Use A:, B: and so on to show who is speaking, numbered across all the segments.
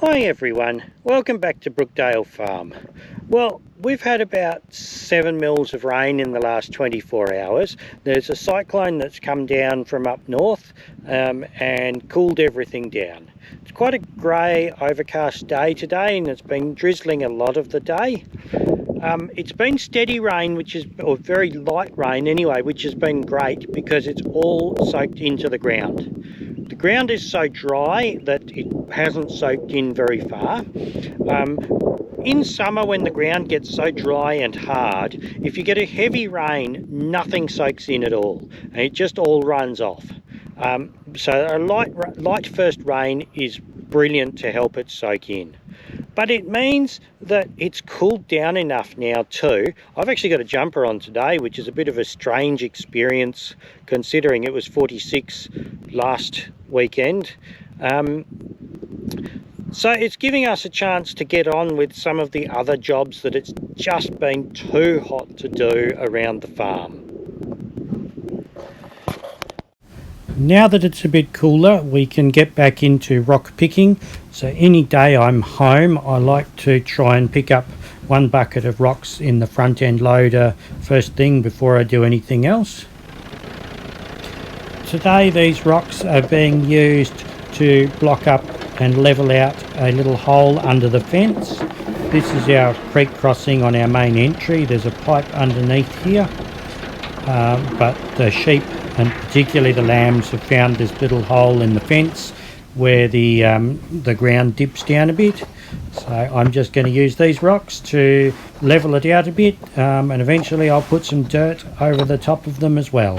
A: Hi everyone, welcome back to Brookdale Farm. Well, we've had about 7 mils of rain in the last 24 hours. There's a cyclone that's come down from up north and cooled everything down. It's quite a grey, overcast day today, and it's been drizzling a lot of the day. It's been steady rain, or very light rain anyway, which has been great because it's all soaked into the ground. The ground is so dry that it hasn't soaked in very far. In summer, when the ground gets so dry and hard, if you get a heavy rain, nothing soaks in at all, and it just all runs off. So a light first rain is brilliant to help it soak in. But it means that it's cooled down enough now too. I've actually got a jumper on today, which is a bit of a strange experience considering it was 46 last weekend. So it's giving us a chance to get on with some of the other jobs that it's just been too hot to do around the farm. Now that it's a bit cooler, we can get back into rock picking. So any day I'm home, I like to try and pick up one bucket of rocks in the front end loader first thing before I do anything else. Today these rocks are being used to block up and level out a little hole under the fence. This is our creek crossing on our main entry. There's a pipe underneath here, but the sheep and particularly the lambs have found this little hole in the fence where the ground dips down a bit. So I'm just going to use these rocks to level it out a bit, and eventually I'll put some dirt over the top of them as well.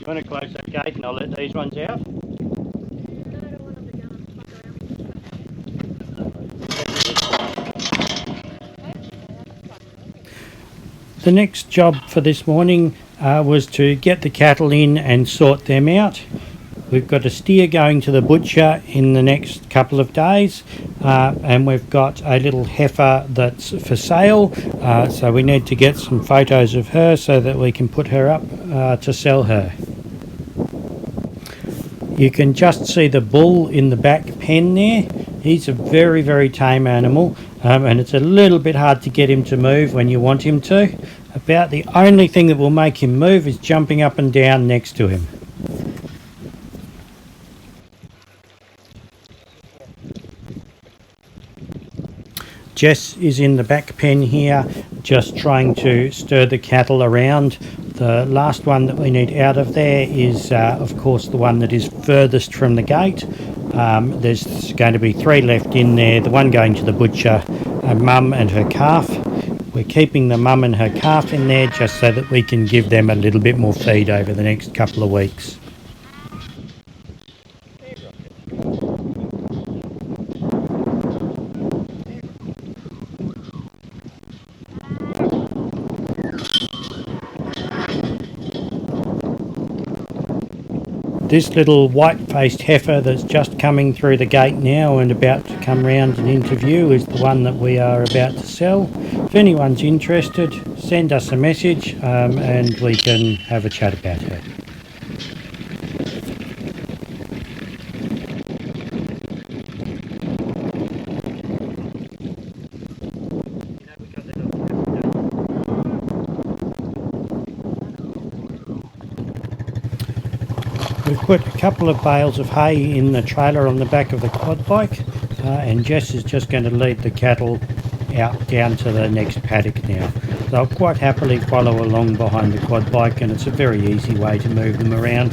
A: You want to close that gate and I'll let these ones out? The next job for this morning was to get the cattle in and sort them out. We've got a steer going to the butcher in the next couple of days, and we've got a little heifer that's for sale, so we need to get some photos of her so that we can put her up to sell her. You can just see the bull in the back pen there. He's a very, very tame animal, and it's a little bit hard to get him to move when you want him to. About the only thing that will make him move is jumping up and down next to him. Jess is in the back pen here, just trying to stir the cattle around. The last one that we need out of there is, of course, the one that is furthest from the gate. There's going to be 3 left in there, the one going to the butcher, a mum and her calf. We're keeping the mum and her calf in there just so that we can give them a little bit more feed over the next couple of weeks. This little white-faced heifer that's just coming through the gate now and about to come round and interview is the one that we are about to sell. If anyone's interested, send us a message and we can have a chat about her. We've put a couple of bales of hay in the trailer on the back of the quad bike, and Jess is just going to lead the cattle out down to the next paddock now. They'll quite happily follow along behind the quad bike, and it's a very easy way to move them around.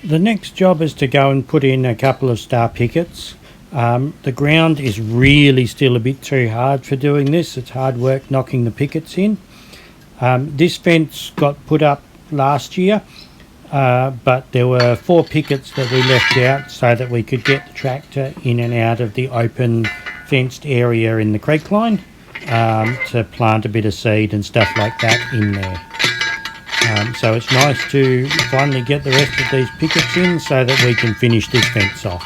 A: The next job is to go and put in a couple of star pickets. The ground is really still a bit too hard for doing this. It's hard work knocking the pickets in. This fence got put up last year, but there were 4 pickets that we left out so that we could get the tractor in and out of the open fenced area in the creek line to plant a bit of seed and stuff like that in there. So it's nice to finally get the rest of these pickets in so that we can finish this fence off.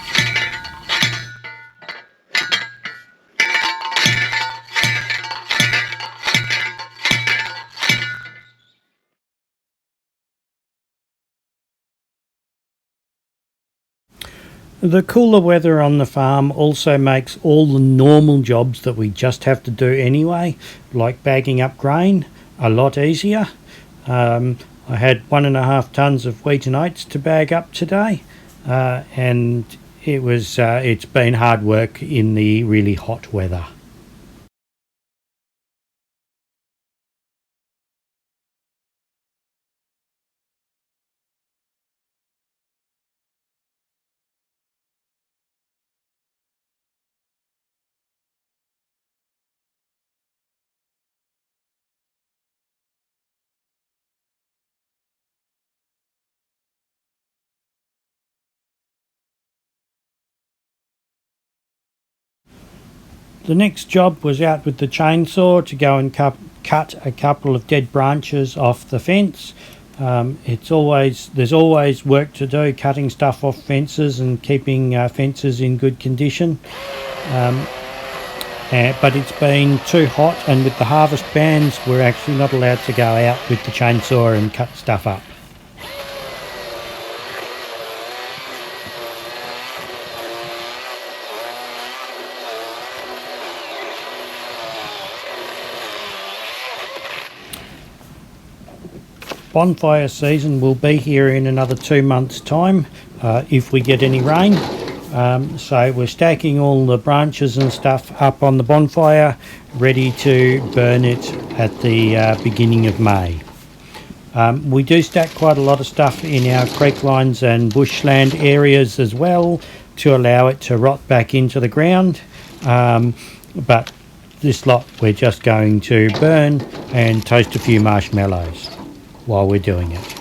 A: The cooler weather on the farm also makes all the normal jobs that we just have to do anyway, like bagging up grain, a lot easier. I had 1.5 tons of wheat and oats to bag up today, and it's been hard work in the really hot weather. The next job was out with the chainsaw to go and cut a couple of dead branches off the fence. There's always work to do cutting stuff off fences and keeping fences in good condition. But it's been too hot, and with the harvest bans we're actually not allowed to go out with the chainsaw and cut stuff up. Bonfire season will be here in another 2 months' time if we get any rain. So we're stacking all the branches and stuff up on the bonfire, ready to burn it at the beginning of May. We do stack quite a lot of stuff in our creek lines and bushland areas as well to allow it to rot back into the ground. But this lot we're just going to burn and toast a few marshmallows while we're doing it.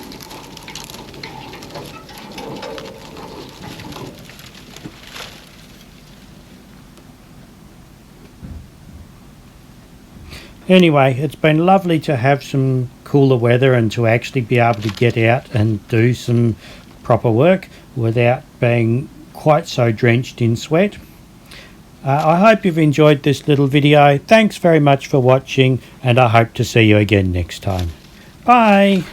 A: Anyway, it's been lovely to have some cooler weather and to actually be able to get out and do some proper work without being quite so drenched in sweat. I hope you've enjoyed this little video. Thanks very much for watching, and I hope to see you again next time. Bye!